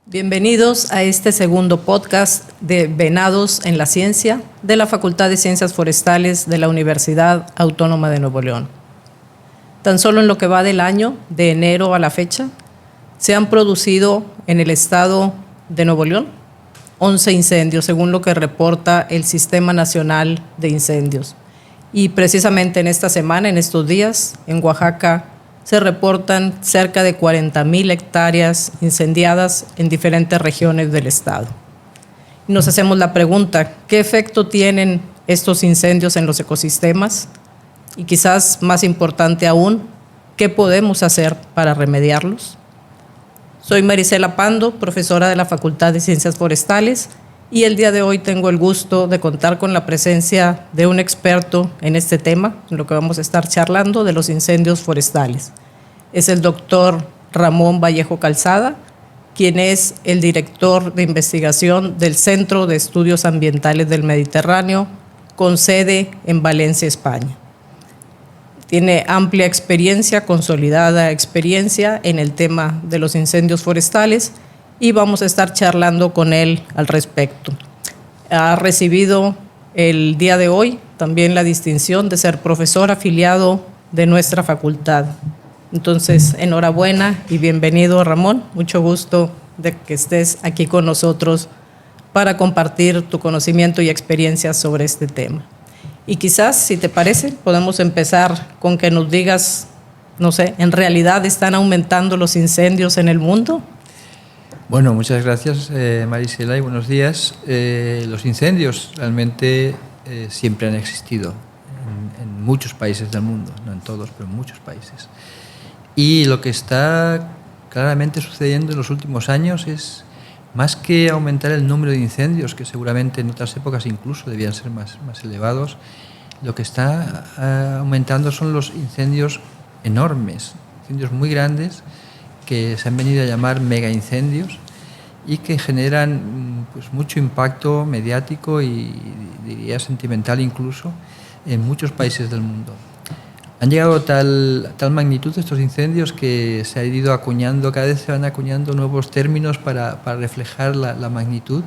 Bienvenidos a este segundo podcast de Venados en la Ciencia de la Facultad de Ciencias Forestales de la Universidad Autónoma de Nuevo León. Tan solo en lo que va del año, de enero a la fecha, se han producido en el estado de Nuevo León 11 incendios, según lo que reporta el Sistema Nacional de Incendios. Y precisamente en esta semana, en estos días, en Oaxaca, se reportan cerca de 40,000 hectáreas incendiadas en diferentes regiones del estado. Y nos hacemos la pregunta, ¿qué efecto tienen estos incendios en los ecosistemas? Y quizás más importante aún, ¿qué podemos hacer para remediarlos? Soy Marisela Pando, profesora de la Facultad de Ciencias Forestales, y el día de hoy tengo el gusto de contar con la presencia de un experto en este tema, en lo que vamos a estar charlando de los incendios forestales. Es el doctor Ramón Vallejo Calzada, quien es el director de investigación del Centro de Estudios Ambientales del Mediterráneo, con sede en Valencia, España. Tiene amplia experiencia, consolidada experiencia en el tema de los incendios forestales, y vamos a estar charlando con él al respecto. Ha recibido el día de hoy también la distinción de ser profesor afiliado de nuestra facultad. Entonces, enhorabuena y bienvenido, Ramón. Mucho gusto de que estés aquí con nosotros para compartir tu conocimiento y experiencia sobre este tema. Y quizás, si te parece, podemos empezar con que nos digas, no sé, ¿en realidad están aumentando los incendios en el mundo? Bueno, muchas gracias, Marisela, y buenos días. Los incendios realmente siempre han existido en muchos países del mundo, no en todos, pero en muchos países. Y lo que está claramente sucediendo en los últimos años es, más que aumentar el número de incendios, que seguramente en otras épocas incluso debían ser más elevados, lo que está aumentando son los incendios enormes, incendios muy grandes, que se han venido a llamar mega incendios y que generan pues, mucho impacto mediático y diría sentimental incluso en muchos países del mundo. Han llegado a tal magnitud estos incendios que se ha ido acuñando, cada vez se van acuñando nuevos términos para reflejar la magnitud.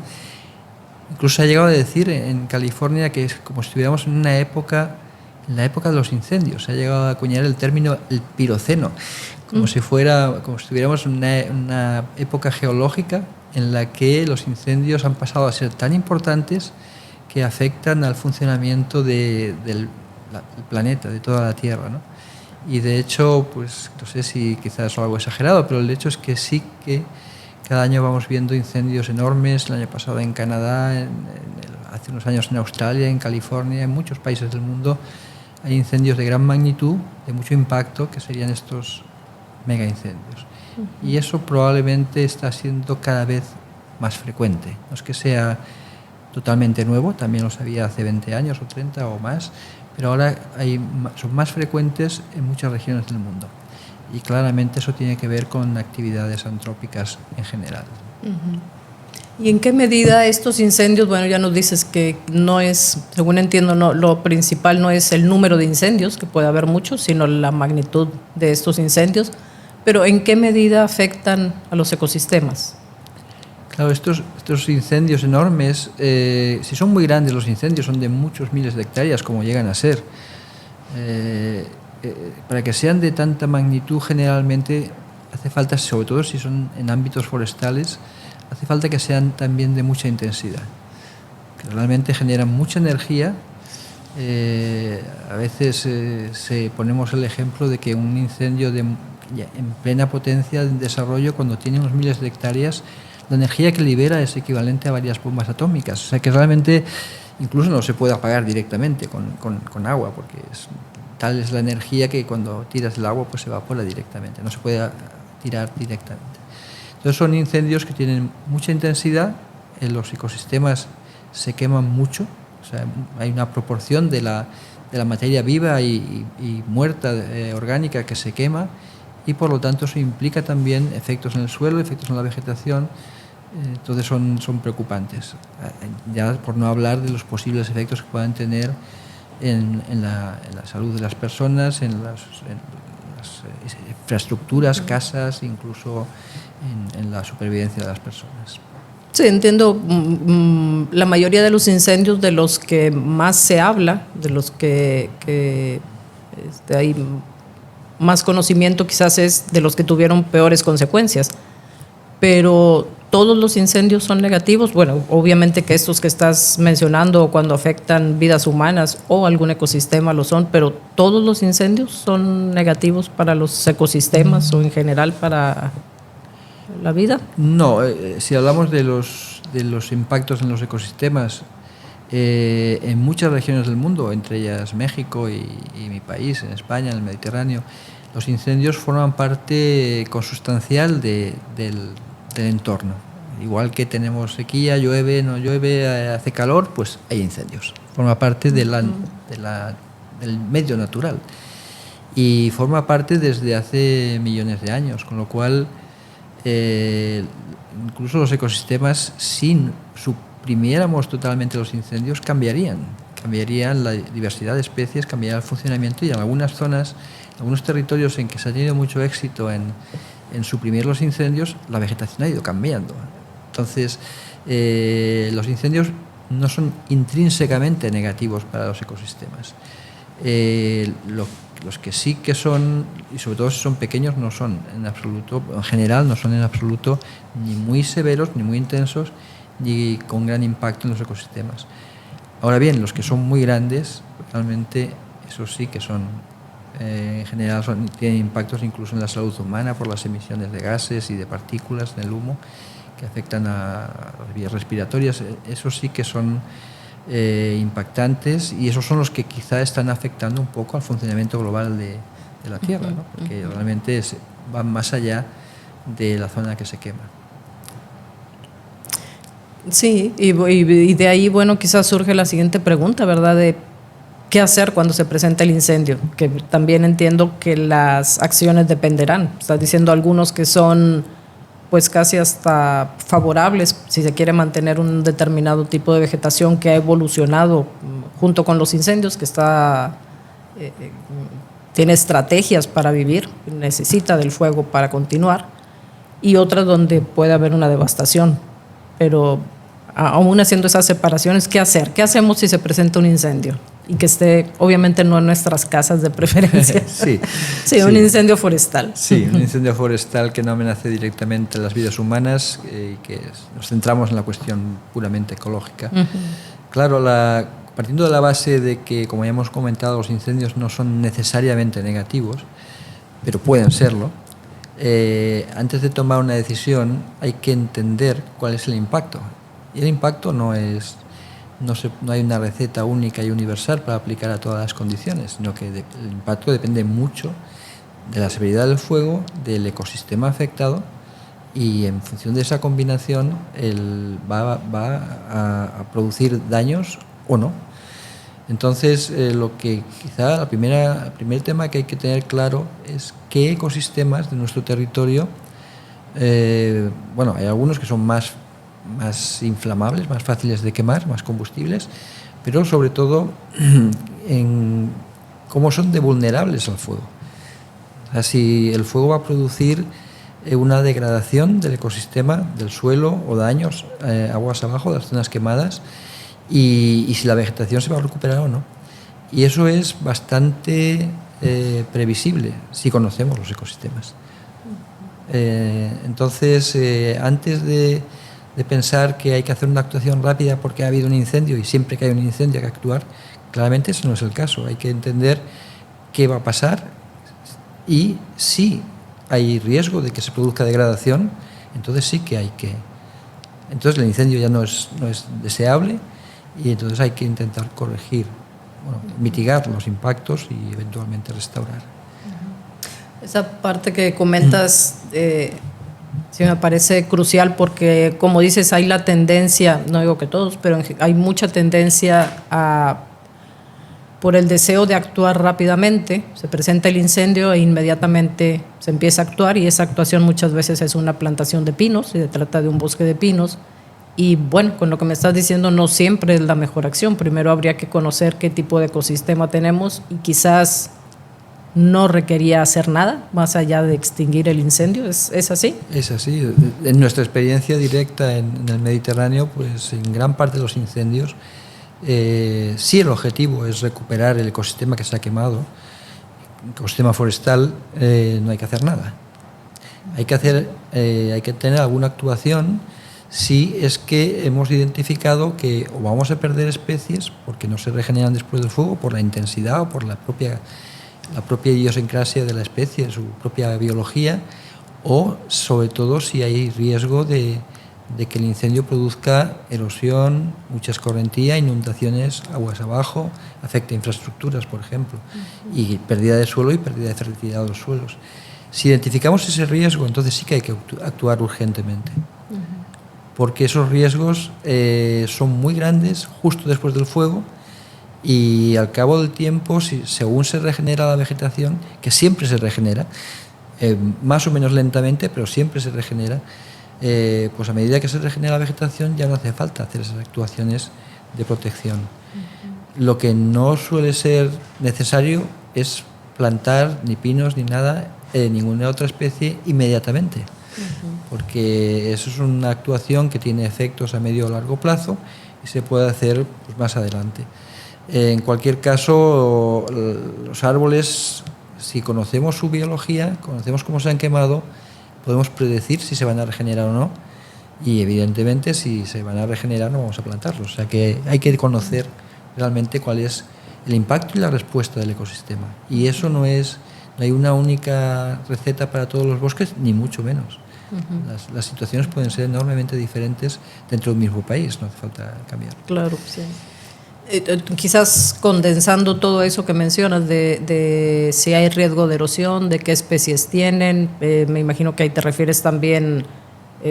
Incluso se ha llegado a decir en California que es como si estuviéramos en la época de los incendios. Se ha llegado a acuñar el término el piroceno, como si estuviéramos en una época geológica en la que los incendios han pasado a ser tan importantes que afectan al funcionamiento del planeta, de toda la Tierra, ¿no? Y de hecho, pues no sé si quizás es algo exagerado, pero el hecho es que sí que cada año vamos viendo incendios enormes. El año pasado en Canadá, hace unos años en Australia, en California, en muchos países del mundo hay incendios de gran magnitud, de mucho impacto, que serían estos mega incendios. Y eso probablemente está siendo cada vez más frecuente. No es que sea totalmente nuevo, también lo sabía hace 20 años o 30 o más, pero ahora son más frecuentes en muchas regiones del mundo. Y claramente eso tiene que ver con actividades antrópicas en general. ¿Y en qué medida estos incendios, bueno, ya nos dices que no es, según entiendo, no, lo principal no es el número de incendios, que puede haber muchos, sino la magnitud de estos incendios, pero ¿en qué medida afectan a los ecosistemas? Claro, estos incendios enormes, si son muy grandes los incendios, son de muchos miles de hectáreas, como llegan a ser. Para que sean de tanta magnitud, generalmente hace falta, sobre todo si son en ámbitos forestales, hace falta que sean también de mucha intensidad, que realmente generan mucha energía. A veces ponemos el ejemplo de que un incendio en plena potencia de desarrollo, cuando tiene unos miles de hectáreas, la energía que libera es equivalente a varias bombas atómicas. O sea que realmente incluso no se puede apagar directamente con agua, porque tal es la energía que cuando tiras el agua pues se evapora directamente, no se puede tirar directamente. Entonces son incendios que tienen mucha intensidad, en los ecosistemas se queman mucho, o sea, hay una proporción de la materia viva y muerta orgánica que se quema, y por lo tanto eso implica también efectos en el suelo, efectos en la vegetación. Entonces son preocupantes, ya por no hablar de los posibles efectos que puedan tener en la salud de las personas, en la las infraestructuras, casas, incluso en la supervivencia de las personas. Sí, entiendo. La mayoría de los incendios de los que más se habla, de los que hay más conocimiento, quizás es de los que tuvieron peores consecuencias. Pero todos los incendios son negativos. Bueno, obviamente que estos que estás mencionando, cuando afectan vidas humanas o algún ecosistema, lo son, pero todos los incendios son negativos para los ecosistemas o en general para la vida. No, si hablamos de los impactos en los ecosistemas, en muchas regiones del mundo, entre ellas México y mi país, en España, en el Mediterráneo, los incendios forman parte consustancial del entorno. Igual que tenemos sequía, llueve, no llueve, hace calor, pues hay incendios. Forma parte del medio natural y forma parte desde hace millones de años, con lo cual incluso los ecosistemas, si suprimiéramos totalmente los incendios, cambiarían la diversidad de especies, cambiaría el funcionamiento, y en algunas zonas, en algunos territorios en que se ha tenido mucho éxito en suprimir los incendios, la vegetación ha ido cambiando. Entonces, los incendios no son intrínsecamente negativos para los ecosistemas. Los que sí que son, y sobre todo si son pequeños, no son en absoluto, en general, no son en absoluto ni muy severos, ni muy intensos, ni con gran impacto en los ecosistemas. Ahora bien, los que son muy grandes, realmente, esos sí que son, en general, tienen impactos incluso en la salud humana por las emisiones de gases y de partículas en el humo que afectan a las vías respiratorias. Esos sí que son impactantes, y esos son los que quizá están afectando un poco al funcionamiento global de la Tierra, ¿no? Porque realmente van más allá de la zona que se quema. Sí, y de ahí, bueno, quizás surge la siguiente pregunta, ¿verdad? De qué hacer cuando se presenta el incendio, que también entiendo que las acciones dependerán. Estás diciendo algunos que son pues casi hasta favorables si se quiere mantener un determinado tipo de vegetación que ha evolucionado junto con los incendios, que tiene estrategias para vivir, necesita del fuego para continuar, y otras donde puede haber una devastación. Pero aún haciendo esas separaciones, ¿qué hacer? ¿Qué hacemos si se presenta un incendio? Y que esté, obviamente, no en nuestras casas de preferencia. Sí, un incendio forestal. Sí, un incendio forestal que no amenace directamente a las vidas humanas, y que nos centramos en la cuestión puramente ecológica. Claro, partiendo de la base de que, como ya hemos comentado, los incendios no son necesariamente negativos, pero pueden serlo, antes de tomar una decisión hay que entender cuál es el impacto. Y el impacto no hay una receta única y universal para aplicar a todas las condiciones, sino que el impacto depende mucho de la severidad del fuego, del ecosistema afectado, y en función de esa combinación va a producir daños o no. Entonces, lo que quizá el primer tema que hay que tener claro es qué ecosistemas de nuestro territorio, hay algunos que son más inflamables, más fáciles de quemar, más combustibles, pero sobre todo en cómo son de vulnerables al fuego. O sea, si el fuego va a producir una degradación del ecosistema, del suelo, o daños aguas abajo de las zonas quemadas, y si la vegetación se va a recuperar o no. Y eso es bastante previsible si conocemos los ecosistemas. Entonces, antes de pensar que hay que hacer una actuación rápida porque ha habido un incendio y siempre que hay un incendio hay que actuar, claramente ese no es el caso. Hay que entender qué va a pasar, y si hay riesgo de que se produzca degradación, entonces sí que hay que... Entonces el incendio ya no es deseable, y entonces hay que intentar corregir, mitigar los impactos y eventualmente restaurar. Esa parte que comentas sí me parece crucial, porque como dices, hay la tendencia, no digo que todos, pero hay mucha tendencia por el deseo de actuar rápidamente. Se presenta el incendio e inmediatamente se empieza a actuar, y esa actuación muchas veces es una plantación de pinos, se trata de un bosque de pinos. Y bueno, con lo que me estás diciendo, no siempre es la mejor acción. Primero habría que conocer qué tipo de ecosistema tenemos, y quizás no requería hacer nada más allá de extinguir el incendio. ¿Es así? Es así. En nuestra experiencia directa en el Mediterráneo, pues en gran parte de los incendios, sí el objetivo es recuperar el ecosistema que se ha quemado, el ecosistema forestal, no hay que hacer nada. Hay que tener alguna actuación si es que hemos identificado que o vamos a perder especies porque no se regeneran después del fuego por la intensidad o por la propia idiosincrasia de la especie, su propia biología, o sobre todo si hay riesgo de que el incendio produzca erosión, mucha escorrentía, inundaciones aguas abajo, afecte infraestructuras, por ejemplo, y pérdida de suelo y pérdida de fertilidad de los suelos. Si identificamos ese riesgo, entonces sí que hay que actuar urgentemente, porque esos riesgos son muy grandes justo después del fuego. Y al cabo del tiempo, según se regenera la vegetación, que siempre se regenera, más o menos lentamente, pero siempre se regenera, pues a medida que se regenera la vegetación ya no hace falta hacer esas actuaciones de protección. Lo que no suele ser necesario es plantar ni pinos ni nada, ninguna otra especie inmediatamente, porque eso es una actuación que tiene efectos a medio o largo plazo y se puede hacer pues, más adelante. En cualquier caso, los árboles, si conocemos su biología, conocemos cómo se han quemado, podemos predecir si se van a regenerar o no, y evidentemente si se van a regenerar no vamos a plantarlos. O sea que hay que conocer realmente cuál es el impacto y la respuesta del ecosistema. Y eso no hay una única receta para todos los bosques, ni mucho menos. Las situaciones pueden ser enormemente diferentes dentro del mismo país, no hace falta cambiar. Claro, sí. Quizás condensando todo eso que mencionas de si hay riesgo de erosión, de qué especies tienen, me imagino que ahí te refieres también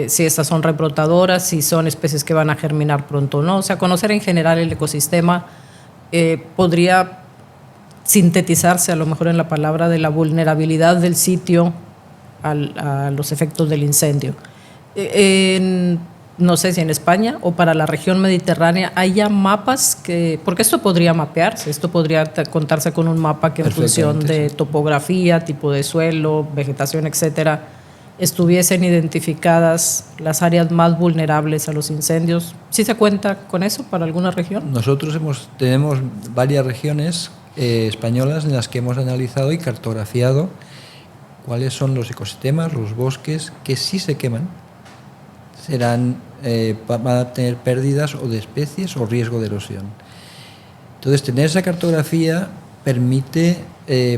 si estas son rebrotadoras, si son especies que van a germinar pronto o no. O sea, conocer en general el ecosistema podría sintetizarse a lo mejor en la palabra de la vulnerabilidad del sitio a los efectos del incendio. No sé si en España o para la región mediterránea haya mapas porque esto podría mapearse, esto podría contarse con un mapa que en función de topografía, tipo de suelo, vegetación, etcétera, estuviesen identificadas las áreas más vulnerables a los incendios. ¿Sí se cuenta con eso para alguna región? Nosotros tenemos varias regiones españolas en las que hemos analizado y cartografiado cuáles son los ecosistemas, los bosques que sí se queman, van a tener pérdidas o de especies o riesgo de erosión. Entonces, tener esa cartografía permite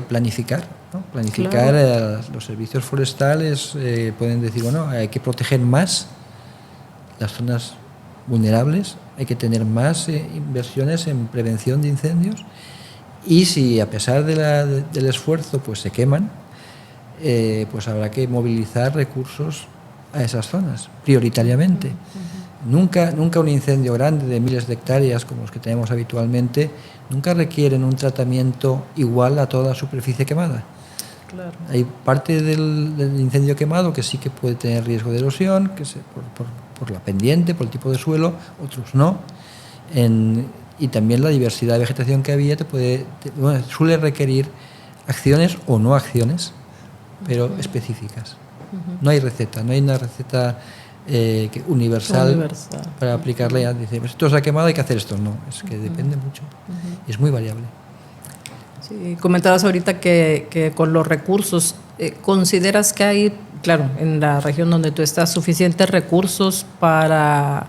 planificar, ¿no? Planificar. Claro. Los servicios forestales pueden decir, bueno, hay que proteger más las zonas vulnerables, hay que tener más inversiones en prevención de incendios, y si a pesar del esfuerzo pues se queman, pues habrá que movilizar recursos a esas zonas, prioritariamente. Nunca un incendio grande de miles de hectáreas como los que tenemos habitualmente, nunca requieren un tratamiento igual a toda la superficie quemada. Claro. Hay parte del incendio quemado que sí que puede tener riesgo de erosión, por la pendiente, por el tipo de suelo, otros no. Y también la diversidad de vegetación que había suele requerir acciones o no acciones, pero específicas. No hay receta, no hay una receta universal para aplicarle a decir, esto se ha quemado, hay que hacer esto. No, es que depende mucho. Es muy variable. Sí, comentabas ahorita que con los recursos, ¿consideras que hay, claro, en la región donde tú estás, suficientes recursos para,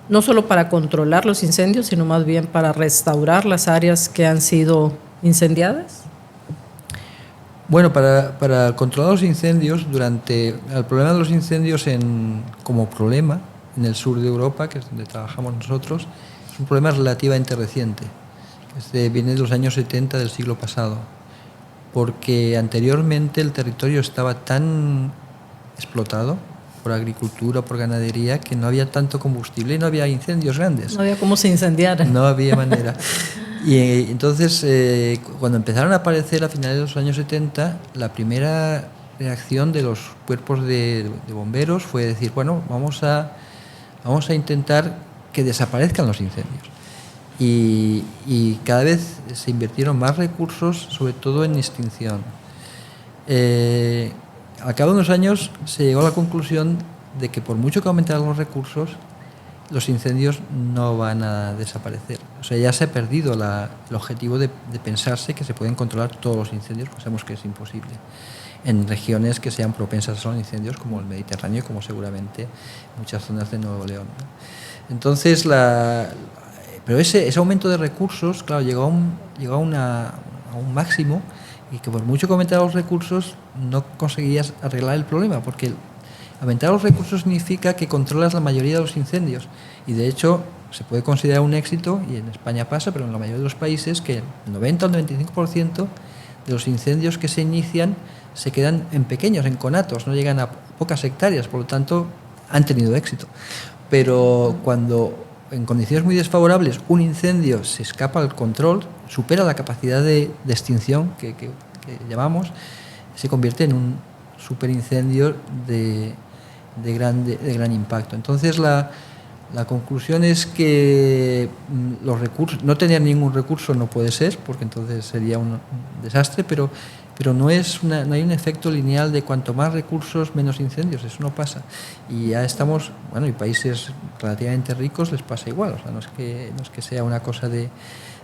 no solo para controlar los incendios, sino más bien para restaurar las áreas que han sido incendiadas? Bueno, para controlar los incendios, el problema de los incendios como problema en el sur de Europa, que es donde trabajamos nosotros, es un problema relativamente reciente. Viene de los años 70 del siglo pasado, porque anteriormente el territorio estaba tan explotado por agricultura, por ganadería, que no había tanto combustible y no había incendios grandes. No había cómo se incendiara. No había manera. Y entonces, cuando empezaron a aparecer a finales de los años 70, la primera reacción de los cuerpos de bomberos fue decir, bueno, vamos a intentar que desaparezcan los incendios. y cada vez se invirtieron más recursos, sobre todo en extinción. Al cabo de unos años se llegó a la conclusión de que por mucho que aumentaran los recursos, los incendios no van a desaparecer. O sea, ya se ha perdido el objetivo de pensarse que se pueden controlar todos los incendios, pues sabemos que es imposible, en regiones que sean propensas a los incendios, como el Mediterráneo, como seguramente muchas zonas de Nuevo León, ¿no? Entonces, pero ese aumento de recursos, claro, llegó a un máximo, y que por mucho que aumentaran los recursos no conseguías arreglar el problema, porque aumentar los recursos significa que controlas la mayoría de los incendios, y de hecho se puede considerar un éxito, y en España pasa, pero en la mayoría de los países, que el 90 o el 95% de los incendios que se inician se quedan en pequeños, en conatos, no llegan a pocas hectáreas, por lo tanto han tenido éxito. Pero cuando en condiciones muy desfavorables un incendio se escapa al control, supera la capacidad de extinción que llamamos, se convierte en un superincendio de gran impacto. Entonces la conclusión es que los recursos, no tener ningún recurso no puede ser, porque entonces sería un desastre, pero no hay un efecto lineal de cuanto más recursos, menos incendios. Eso no pasa. Y ya estamos, y países relativamente ricos les pasa igual. O sea, no es que sea una cosa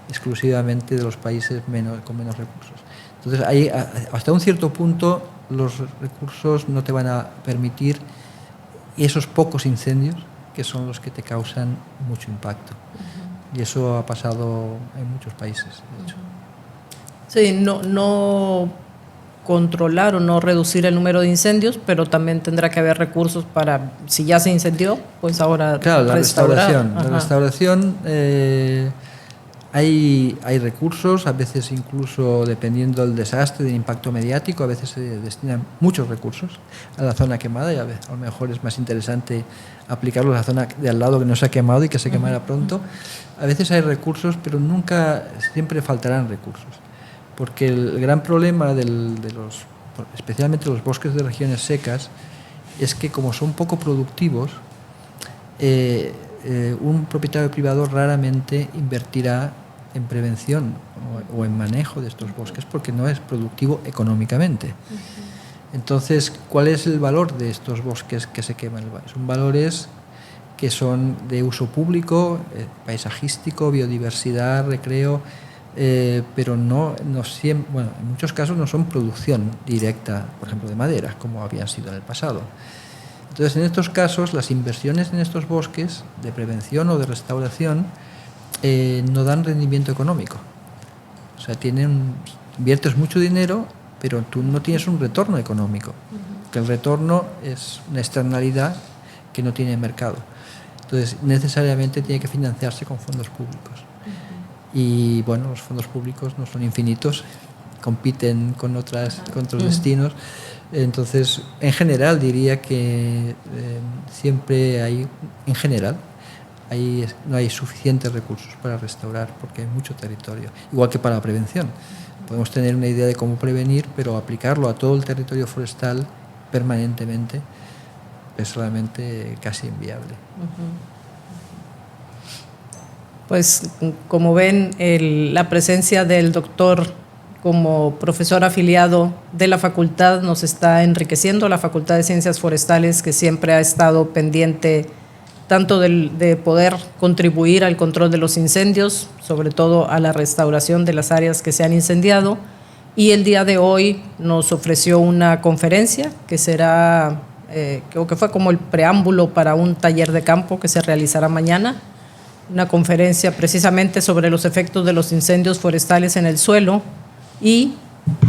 exclusivamente de los países con menos recursos. Entonces, hasta un cierto punto los recursos no te van a permitir esos pocos incendios que son los que te causan mucho impacto. Y eso ha pasado en muchos países, de hecho. Sí, no controlar o no reducir el número de incendios, pero también tendrá que haber recursos para, si ya se incendió, pues ahora claro, restaurar. La restauración, hay recursos, a veces incluso dependiendo del desastre, del impacto mediático, a veces se destinan muchos recursos a la zona quemada, y a lo mejor es más interesante aplicarlos a la zona de al lado que no se ha quemado y que se quemará pronto. A veces hay recursos, pero siempre faltarán recursos, porque el gran problema especialmente los bosques de regiones secas, es que como son poco productivos, un propietario privado raramente invertirá en prevención o en manejo de estos bosques, porque no es productivo económicamente. Entonces, ¿cuál es el valor de estos bosques que se queman? Son valores que son de uso público, paisajístico, biodiversidad, recreo, pero no siempre, en muchos casos no son producción directa, por ejemplo, de madera, como habían sido en el pasado. Entonces, en estos casos, las inversiones en estos bosques de prevención o de restauración no dan rendimiento económico. O sea, inviertes mucho dinero, pero tú no tienes un retorno económico, que el retorno es una externalidad que no tiene mercado. Entonces, necesariamente tiene que financiarse con fondos públicos. Y los fondos públicos no son infinitos, compiten con otros destinos. Entonces, en general, diría que siempre no hay suficientes recursos para restaurar, porque hay mucho territorio, igual que para la prevención. Podemos tener una idea de cómo prevenir, pero aplicarlo a todo el territorio forestal permanentemente es realmente casi inviable. Pues como ven, la presencia del doctor como profesor afiliado de la facultad nos está enriqueciendo, la Facultad de Ciencias Forestales, que siempre ha estado pendiente tanto de poder contribuir al control de los incendios, sobre todo a la restauración de las áreas que se han incendiado, y el día de hoy nos ofreció una conferencia que será, creo que fue como el preámbulo para un taller de campo que se realizará mañana, una conferencia precisamente sobre los efectos de los incendios forestales en el suelo y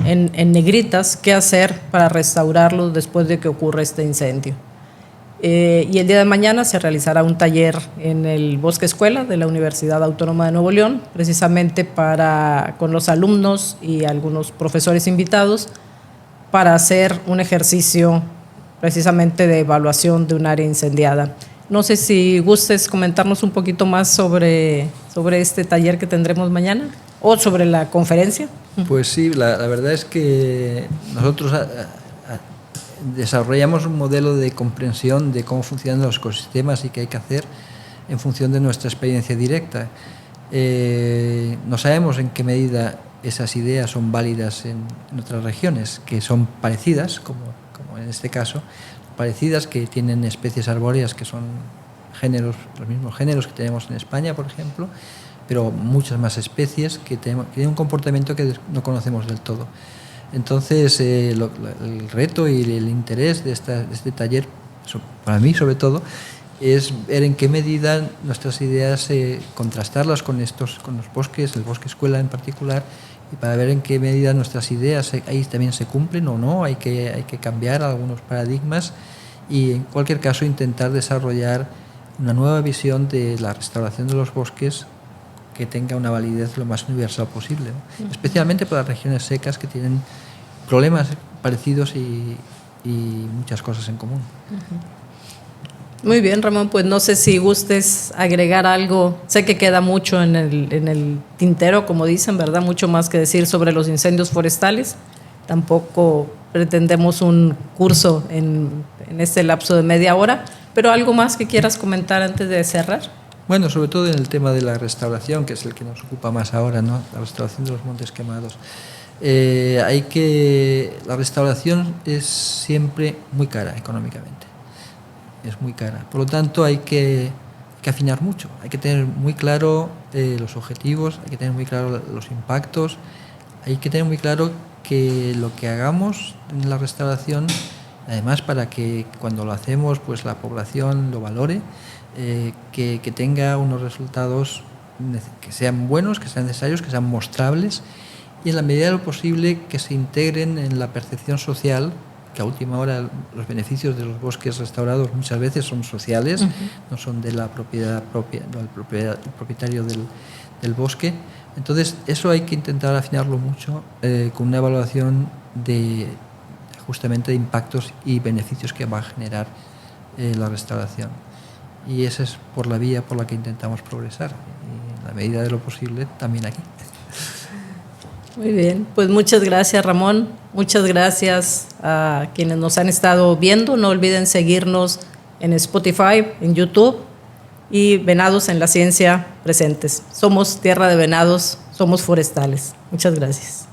en negritas, qué hacer para restaurarlos después de que ocurra este incendio. Y el día de mañana se realizará un taller en el Bosque Escuela de la Universidad Autónoma de Nuevo León, precisamente con los alumnos y algunos profesores invitados, para hacer un ejercicio precisamente de evaluación de un área incendiada. No sé si gustes comentarnos un poquito más sobre este taller que tendremos mañana o sobre la conferencia. Pues sí, la verdad es que nosotros desarrollamos un modelo de comprensión de cómo funcionan los ecosistemas y qué hay que hacer en función de nuestra experiencia directa. No sabemos en qué medida esas ideas son válidas en otras regiones, que son parecidas, como en este caso, parecidas, que tienen especies arbóreas que son géneros, los mismos géneros que tenemos en España, por ejemplo, pero muchas más especies que tienen un comportamiento que no conocemos del todo. Entonces, el reto y el interés de este taller, para mí sobre todo, es ver en qué medida nuestras ideas, contrastarlas con los bosques, el bosque escuela en particular, y para ver en qué medida nuestras ideas ahí también se cumplen o no, hay que cambiar algunos paradigmas y en cualquier caso intentar desarrollar una nueva visión de la restauración de los bosques que tenga una validez lo más universal posible, ¿no? Especialmente para las regiones secas que tienen problemas parecidos y muchas cosas en común. Muy bien, Ramón, pues no sé si gustes agregar algo. Sé que queda mucho en el tintero, como dicen, ¿verdad? Mucho más que decir sobre los incendios forestales. Tampoco pretendemos un curso en este lapso de media hora, pero algo más que quieras comentar antes de cerrar. Bueno, sobre todo en el tema de la restauración, que es el que nos ocupa más ahora, ¿no? La restauración de los montes quemados. La restauración es siempre muy cara económicamente. Es muy cara. Por lo tanto, hay que afinar mucho. Hay que tener muy claro los objetivos, hay que tener muy claro los impactos, hay que tener muy claro que lo que hagamos en la restauración, además para que cuando lo hacemos, pues la población lo valore, que tenga unos resultados que sean buenos, que sean necesarios, que sean mostrables y en la medida de lo posible que se integren en la percepción social, que a última hora los beneficios de los bosques restaurados muchas veces son sociales, no son de la propiedad propia, no, el propietario del bosque. Entonces eso hay que intentar afinarlo mucho con una evaluación justamente de impactos y beneficios que va a generar la restauración. Y esa es por la vía por la que intentamos progresar, y en la medida de lo posible también aquí. Muy bien, pues muchas gracias, Ramón. Muchas gracias a quienes nos han estado viendo. No olviden seguirnos en Spotify, en YouTube y Venados en la Ciencia presentes. Somos Tierra de Venados, somos forestales. Muchas gracias.